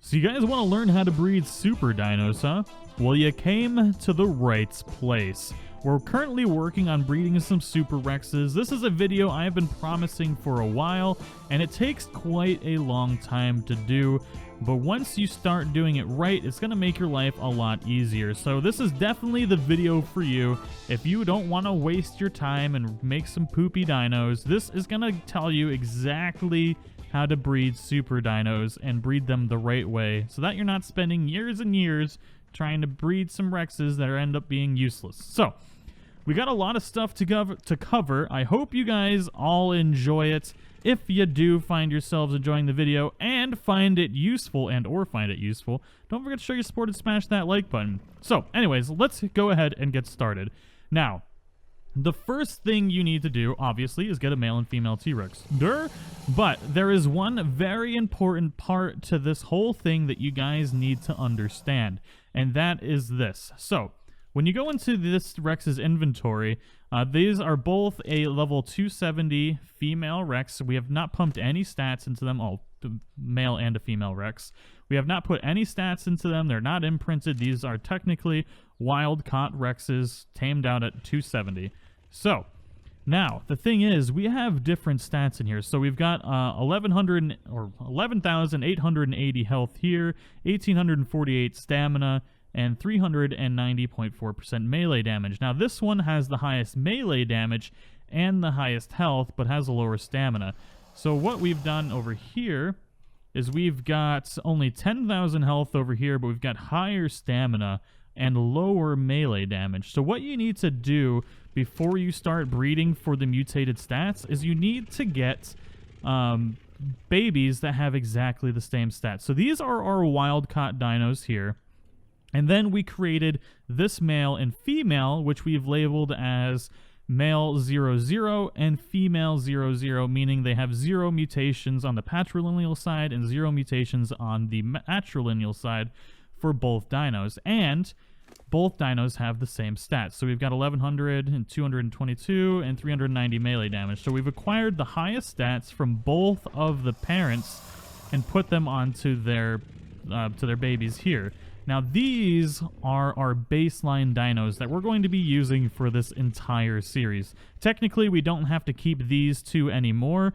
So you guys want to learn how to breed super dinos, huh? Well, you came to the right place. We're currently working on breeding some super rexes. This is a video I have been promising for a while, and it takes quite a long time to do. But once you start doing it right, it's going to make your life a lot easier. So this is definitely the video for you. If you don't want to waste your time and make some poopy dinos, this is going to tell you exactly how to breed super dinos and breed them the right way so that you're not spending years and years trying to breed some rexes that end up being useless. So we got a lot of stuff to cover. I hope you guys all enjoy it. If you do find yourselves enjoying the video and find it useful don't forget to show your support and smash that like button. So anyways, let's go ahead and get started. Now, the first thing you need to do, obviously, is get a male and female T-Rex. But there is one very important part to this whole thing that you guys need to understand, and that is this. So, when you go into this Rex's inventory, these are both a level 270 female Rex. We have not pumped any stats into them. Oh, male and a female Rex. We have not put any stats into them. They're not imprinted. These are technically wild-caught Rexes tamed out at 270. So, now, the thing is, we have different stats in here. So we've got 11,880 health here, 1,848 stamina, and 390.4% melee damage. Now, this one has the highest melee damage and the highest health, but has a lower stamina. So what we've done over here is we've got only 10,000 health over here, but we've got higher stamina and lower melee damage. So what you need to do before you start breeding for the mutated stats is you need to get babies that have exactly the same stats. So these are our wild-caught dinos here. And then we created this male and female, which we've labeled as male 00 and female 00, meaning they have 0 mutations on the patrilineal side and 0 mutations on the matrilineal side for both dinos. And both dinos have the same stats. So we've got 1,100 and 222 and 390 melee damage. So we've acquired the highest stats from both of the parents and put them onto their babies here. Now, these are our baseline dinos that we're going to be using for this entire series. Technically, we don't have to keep these two anymore.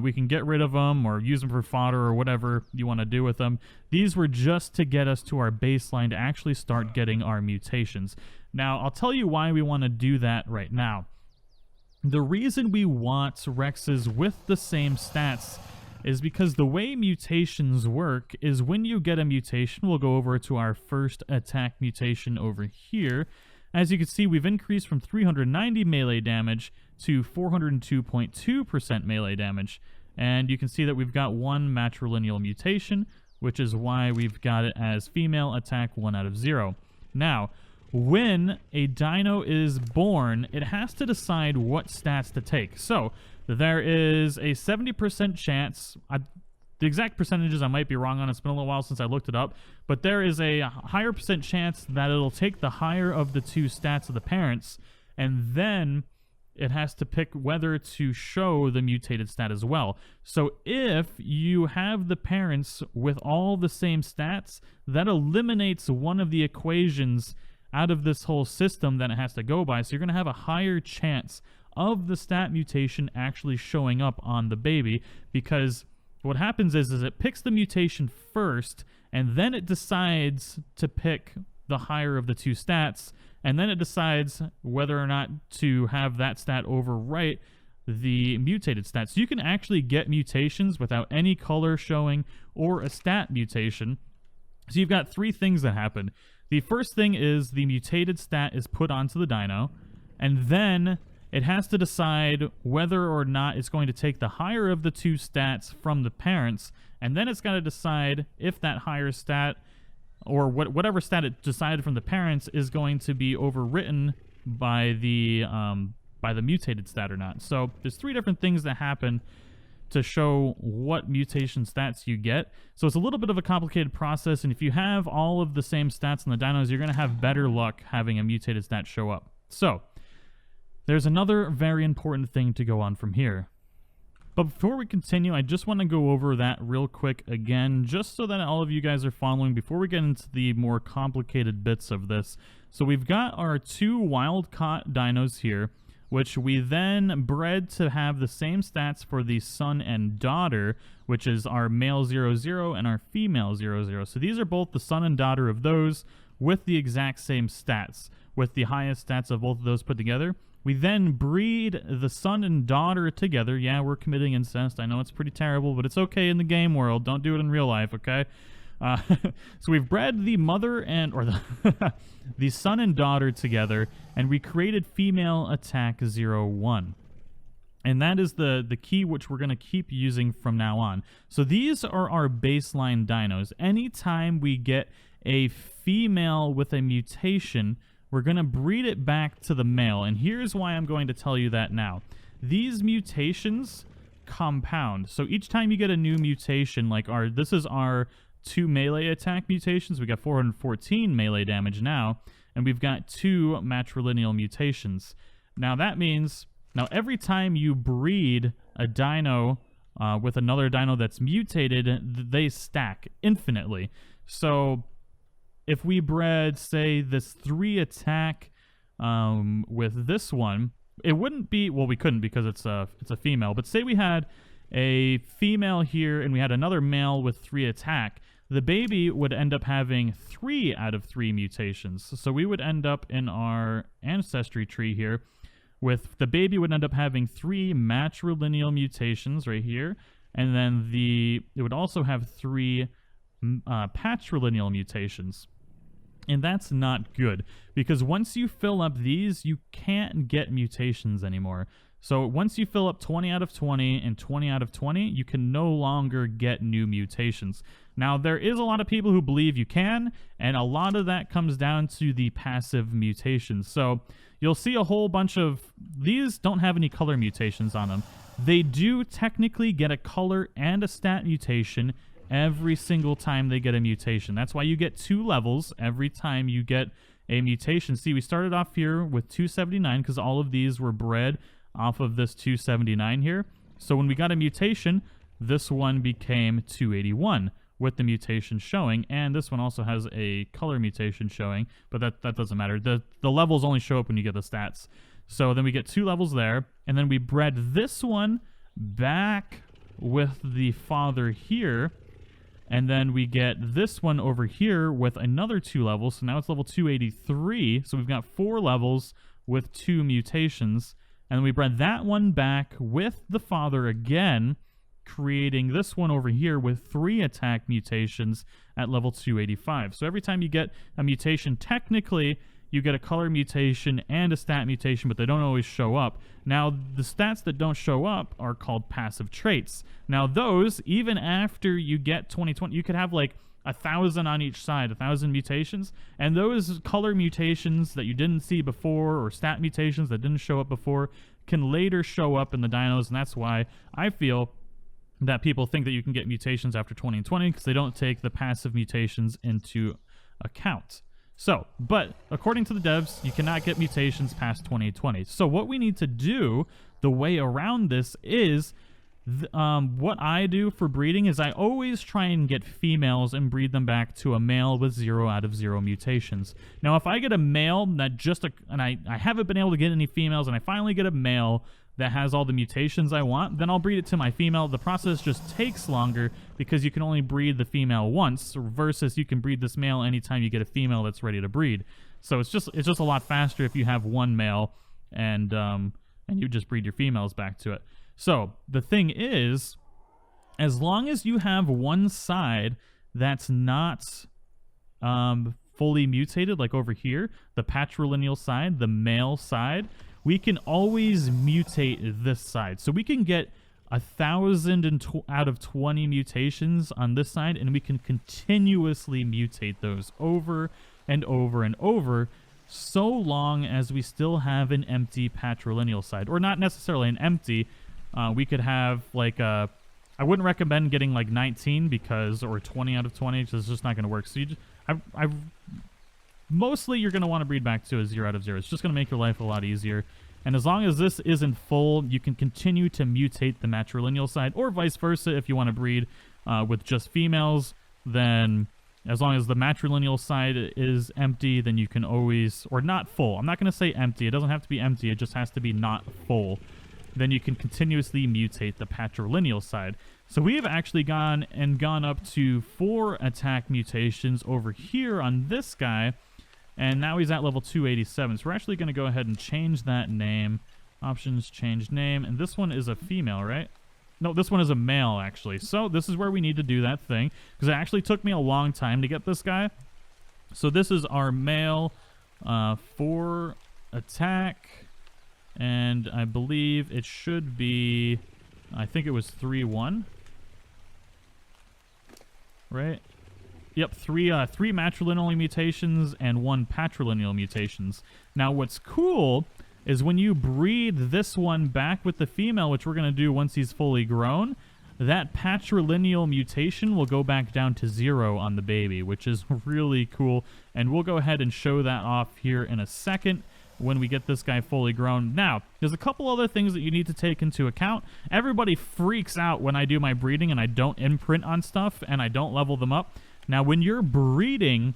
We can get rid of them or use them for fodder or whatever you want to do with them. These were just to get us to our baseline to actually start getting our mutations. Now, I'll tell you why we want to do that right now. The reason we want Rexes with the same stats is because the way mutations work is when you get a mutation, we'll go over to our first attack mutation over here. As you can see, we've increased from 390 melee damage to 402.2% melee damage. And you can see that we've got one matrilineal mutation, which is why we've got it as female attack 1 out of 0. Now, when a dino is born, it has to decide what stats to take. So, there is a 70% chance, the exact percentages I might be wrong on, it's been a little while since I looked it up, but there is a higher percent chance that it'll take the higher of the two stats of the parents, and then it has to pick whether to show the mutated stat as well. So if you have the parents with all the same stats, that eliminates one of the equations out of this whole system that it has to go by, so you're going to have a higher chance of the stat mutation actually showing up on the baby, because what happens is it picks the mutation first, and then it decides to pick the higher of the two stats, and then it decides whether or not to have that stat overwrite the mutated stat. So you can actually get mutations without any color showing or a stat mutation. So you've got three things that happen. The first thing is the mutated stat is put onto the dino, and then it has to decide whether or not it's going to take the higher of the two stats from the parents, and then it's got to decide if that higher stat, or whatever stat it decided from the parents, is going to be overwritten by the mutated stat or not. So there's three different things that happen to show what mutation stats you get. So it's a little bit of a complicated process, and if you have all of the same stats in the dinos, you're going to have better luck having a mutated stat show up. So there's another very important thing to go on from here. But before we continue, I just want to go over that real quick again, just so that all of you guys are following before we get into the more complicated bits of this. So we've got our 2 wild-caught dinos here, which we then bred to have the same stats for the son and daughter, which is our male 00 and our female 00. So these are both the son and daughter of those with the exact same stats, with the highest stats of both of those put together. We then breed the son and daughter together. Yeah, we're committing incest. I know it's pretty terrible, but it's okay in the game world. Don't do it in real life, okay? So we've bred the mother or the son and daughter together, and we created female attack 01. And that is the key which we're going to keep using from now on. So these are our baseline dinos. Anytime we get a female with a mutation, we're going to breed it back to the male, and here's why I'm going to tell you that now. These mutations compound. So each time you get a new mutation, like this is our 2 melee attack mutations. We got 414 melee damage now, and we've got 2 matrilineal mutations. Now that means, every time you breed a dino with another dino that's mutated, they stack infinitely. So if we bred, say, this 3 attack with this one, it wouldn't be, well, we couldn't because it's a female, but say we had a female here and we had another male with 3 attack, the baby would end up having 3 out of 3 mutations. So we would end up in our ancestry tree here with the baby would end up having 3 matrilineal mutations right here, and then it would also have 3 patrilineal mutations. And that's not good, because once you fill up these, you can't get mutations anymore. So once you fill up 20 out of 20 and 20 out of 20, you can no longer get new mutations. Now, there is a lot of people who believe you can, and a lot of that comes down to the passive mutations. So you'll see a whole bunch of these don't have any color mutations on them. They do technically get a color and a stat mutation every single time they get a mutation. That's why you get 2 levels every time you get a mutation. See, we started off here with 279 because all of these were bred off of this 279 here. So when we got a mutation, this one became 281 with the mutation showing, and this one also has a color mutation showing, but that doesn't matter. The levels only show up when you get the stats. So then we get 2 levels there, and then we bred this one back with the father here, and then we get this one over here with another 2 levels. So now it's level 283. So we've got 4 levels with 2 mutations. And we bred that one back with the father again, creating this one over here with 3 attack mutations at level 285. So every time you get a mutation, technically you get a color mutation and a stat mutation, but they don't always show up. Now, the stats that don't show up are called passive traits. Now, those, even after you get 2020, you could have like 1,000 on each side, 1,000 mutations, and those color mutations that you didn't see before or stat mutations that didn't show up before can later show up in the dinos, and that's why I feel that people think that you can get mutations after 2020 because they don't take the passive mutations into account. So, but according to the devs, you cannot get mutations past 2020. So what we need to do, the way around this is, what I do for breeding is I always try and get females and breed them back to a male with 0 out of 0 mutations. Now, if I get a male that and I haven't been able to get any females, and I finally get a male that has all the mutations I want, then I'll breed it to my female. The process just takes longer because you can only breed the female once, versus you can breed this male anytime you get a female that's ready to breed. So it's just a lot faster if you have one male and you just breed your females back to it. So the thing is, as long as you have one side that's not fully mutated, like over here, the patrilineal side, the male side, we can always mutate this side. So we can get 1,000 out of 20 mutations on this side, and we can continuously mutate those over and over and over, so long as we still have an empty patrilineal side. Or not necessarily an empty. We could have like I wouldn't recommend getting like 19 or 20 out of 20, because it's just not going to work. So mostly you're going to want to breed back to a 0 out of 0. It's just going to make your life a lot easier. And as long as this isn't full, you can continue to mutate the matrilineal side, or vice versa. If you want to breed with just females, then as long as the matrilineal side is empty, then you can always, or not full. I'm not going to say empty. It doesn't have to be empty. It just has to be not full. Then you can continuously mutate the patrilineal side. So we have actually gone up to 4 attack mutations over here on this guy, and now he's at level 287. So we're actually going to go ahead and change that name. Options, change name, and this one is a female, right? No, this one is a male, actually. So this is where we need to do that thing, because it actually took me a long time to get this guy. So this is our male 4 attack, and I believe it should be, I think it was 3-1. Right? Yep, 3 matrilineal mutations and 1 patrilineal mutations. Now what's cool is when you breed this one back with the female, which we're going to do once he's fully grown, that patrilineal mutation will go back down to 0 on the baby, which is really cool. And we'll go ahead and show that off here in a second when we get this guy fully grown. Now, there's a couple other things that you need to take into account. Everybody freaks out when I do my breeding and I don't imprint on stuff and I don't level them up. Now, when you're breeding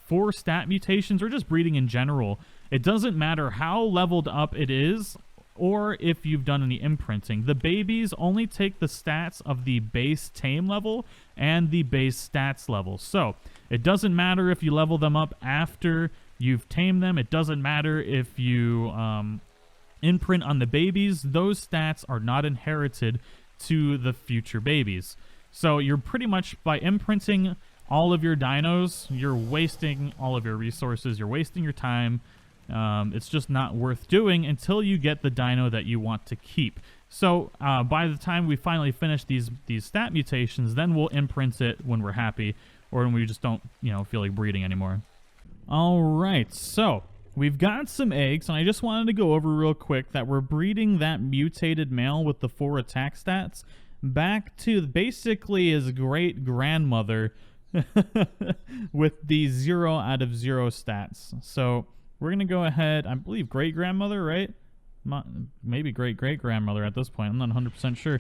for stat mutations or just breeding in general, it doesn't matter how leveled up it is or if you've done any imprinting. The babies only take the stats of the base tame level and the base stats level. So it doesn't matter if you level them up after you've tamed them. It doesn't matter if you imprint on the babies. Those stats are not inherited to the future babies. So you're pretty much, by imprinting all of your dinos, you're wasting all of your resources. You're wasting your time. It's just not worth doing until you get the dino that you want to keep. So by the time we finally finish these stat mutations, then we'll imprint it when we're happy or when we just don't, feel like breeding anymore. All right, so we've got some eggs, and I just wanted to go over real quick that we're breeding that mutated male with the 4 attack stats back to basically his great-grandmother with the 0 out of 0 stats. So we're going to go ahead, I believe great-grandmother, right? Maybe great-great-grandmother at this point. I'm not 100% sure.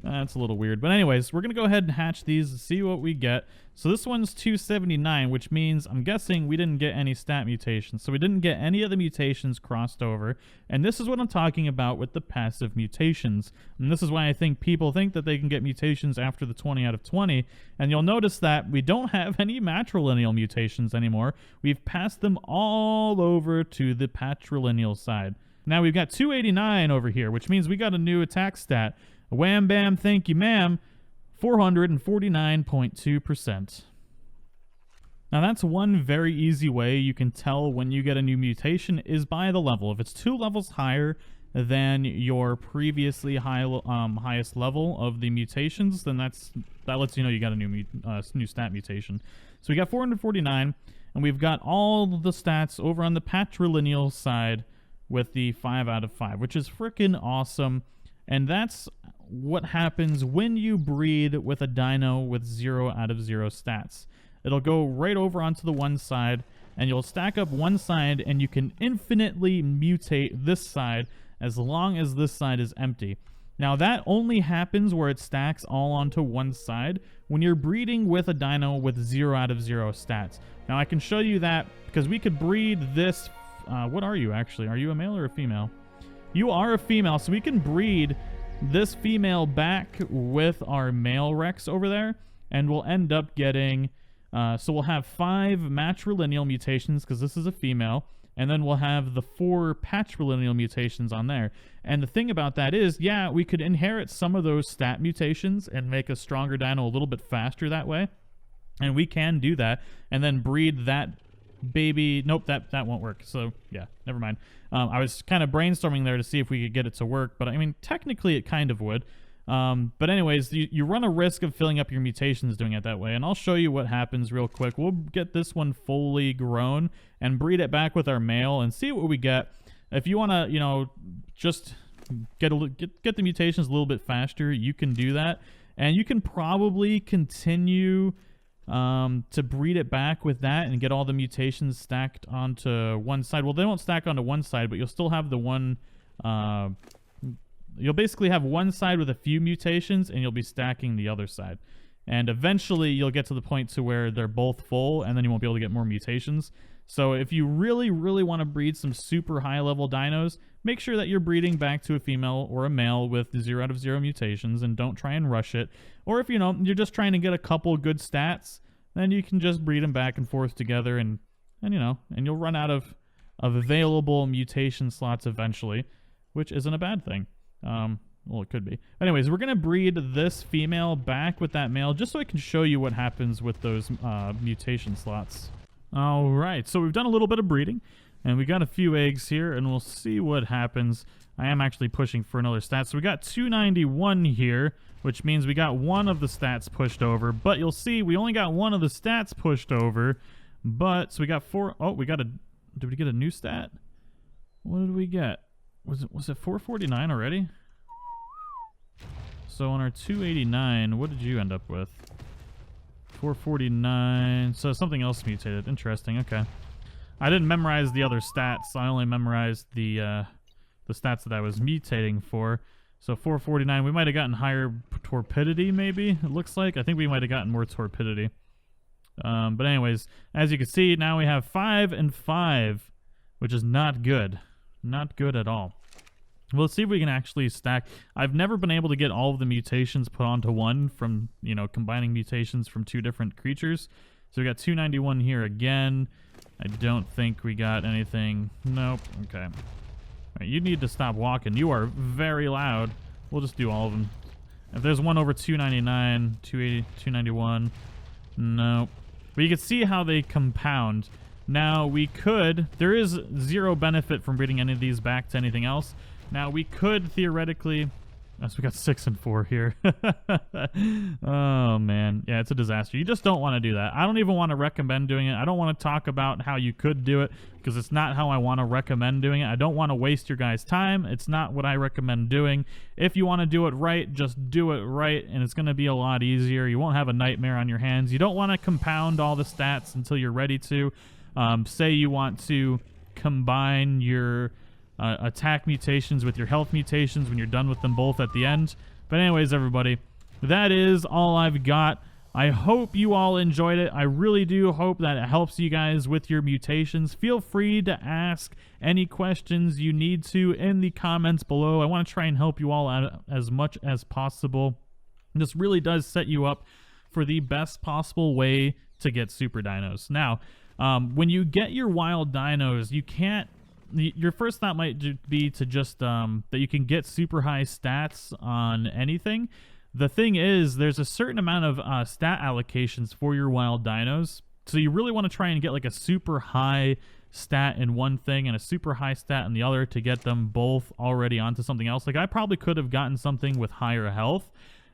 That's a little weird. But anyways, we're going to go ahead and hatch these and see what we get. So this one's 279, which means I'm guessing we didn't get any stat mutations. So we didn't get any of the mutations crossed over. And this is what I'm talking about with the passive mutations. And this is why I think people think that they can get mutations after the 20 out of 20. And you'll notice that we don't have any matrilineal mutations anymore. We've passed them all over to the patrilineal side. Now we've got 289 over here, which means we got a new attack stat. Wham bam, thank you ma'am, 449.2%. Now that's one very easy way you can tell when you get a new mutation is by the level. If it's 2 levels higher than your previously highest level of the mutations, then that lets you know you got a new stat mutation. So we got 449, and we've got all the stats over on the patrilineal side with the 5 out of 5, which is freaking awesome. And that's what happens when you breed with a dino with 0 out of 0 stats. It'll go right over onto the one side, and you'll stack up one side, and you can infinitely mutate this side as long as this side is empty. Now that only happens where it stacks all onto one side when you're breeding with a dino with 0 out of 0 stats. Now I can show you that because we could breed this. What are you actually? Are you a male or a female? You are a female, so we can breed this female back with our male Rex over there, and we'll end up getting, so we'll have 5 matrilineal mutations because this is a female, and then we'll have the 4 patrilineal mutations on there. And the thing about that is, yeah, we could inherit some of those stat mutations and make a stronger dino a little bit faster that way, and we can do that, and then breed that baby. Nope, that won't work. So yeah, never mind. I was kind of brainstorming there to see if we could get it to work, but I mean technically it kind of would. But anyways, you run a risk of filling up your mutations doing it that way, and I'll show you what happens real quick. We'll get this one fully grown and breed it back with our male and see what we get. If you want to, just get the mutations a little bit faster, you can do that, and you can probably continue to breed it back with that and get all the mutations stacked onto one side. Well, they won't stack onto one side, but you'll still have the one... you'll basically have one side with a few mutations, and you'll be stacking the other side. And eventually, you'll get to the point to where they're both full, and then you won't be able to get more mutations. So if you really, really want to breed some super high-level dinos, make sure that you're breeding back to a female or a male with 0 out of 0 mutations, and don't try and rush it. Or if, you know, you're just trying to get a couple good stats, then you can just breed them back and forth together, and you know, and you'll run out of available mutation slots eventually, which isn't a bad thing. Well, it could be. Anyways, we're going to breed this female back with that male, just so I can show you what happens with those mutation slots. All right, so we've done a little bit of breeding, and we got a few eggs here, and we'll see what happens. I am actually pushing for another stat. So we got 291 here, which means we got one of the stats pushed over, but you'll see we only got one of the stats pushed over, but, so we got 4, oh, we got a, did we get a new stat? What did we get? Was it 449 already? So on our 289, what did you end up with? 449. So something else mutated. Interesting. Okay. I didn't memorize the other stats. I only memorized the stats that I was mutating for. So 449. We might have gotten higher torpidity, maybe. It looks like. I think we might have gotten more torpidity. But anyways, as you can see, now we have 5 and 5, which is not good. Not good at all. Well, let's see if we can actually stack. I've never been able to get all of the mutations put onto one from, you know, combining mutations from 2 different creatures. So we got 291 here again. I don't think we got anything. Nope. Okay. All right, you need to stop walking. You are very loud. We'll just do all of them. If there's one over 299, 280, 291, nope. But you can see how they compound. Now, we could... There is 0 benefit from breeding any of these back to anything else. Now, we could theoretically... Oh, so we got 6 and 4 here. Oh, man. Yeah, it's a disaster. You just don't want to do that. I don't even want to recommend doing it. I don't want to talk about how you could do it, because it's not how I want to recommend doing it. I don't want to waste your guys' time. It's not what I recommend doing. If you want to do it right, just do it right, and it's going to be a lot easier. You won't have a nightmare on your hands. You don't want to compound all the stats until you're ready to. Say you want to combine your... attack mutations with your health mutations when you're done with them both at the end. But anyways, everybody, that is all I've got. I hope you all enjoyed it. I really do hope that it helps you guys with your mutations. Feel free to ask any questions you need to in the comments below. I want to try and help you all out as much as possible. This really does set you up for the best possible way to get super dinos. Now, when you get your wild dinos, you can't... Your first thought might be to just that you can get super high stats on anything. The thing is, there's a certain amount of stat allocations for your wild dinos. So you really want to try and get like a super high stat in one thing and a super high stat in the other to get them both already onto something else. Like I probably could have gotten something with higher health.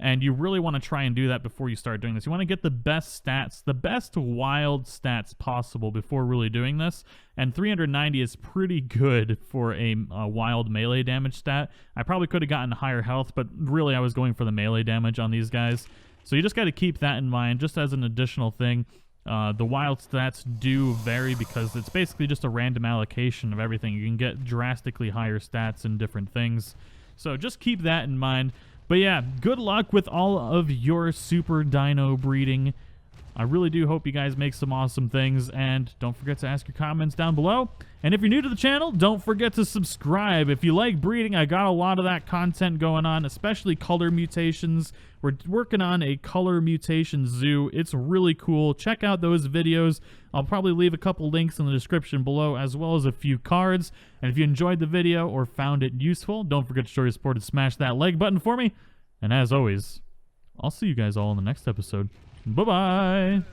And you really want to try and do that before you start doing this. You want to get the best stats, the best wild stats possible before really doing this. And 390 is pretty good for a wild melee damage stat. I probably could have gotten higher health, but really I was going for the melee damage on these guys. So you just got to keep that in mind just as an additional thing. The wild stats do vary because it's basically just a random allocation of everything. You can get drastically higher stats in different things. So just keep that in mind. But yeah, good luck with all of your super dino breeding. I really do hope you guys make some awesome things, and don't forget to ask your comments down below. And if you're new to the channel, don't forget to subscribe. If you like breeding, I got a lot of that content going on, especially color mutations. We're working on a color mutation zoo. It's really cool. Check out those videos. I'll probably leave a couple links in the description below, as well as a few cards. And if you enjoyed the video or found it useful, don't forget to show your support and smash that like button for me. And as always, I'll see you guys all in the next episode. Bye-bye.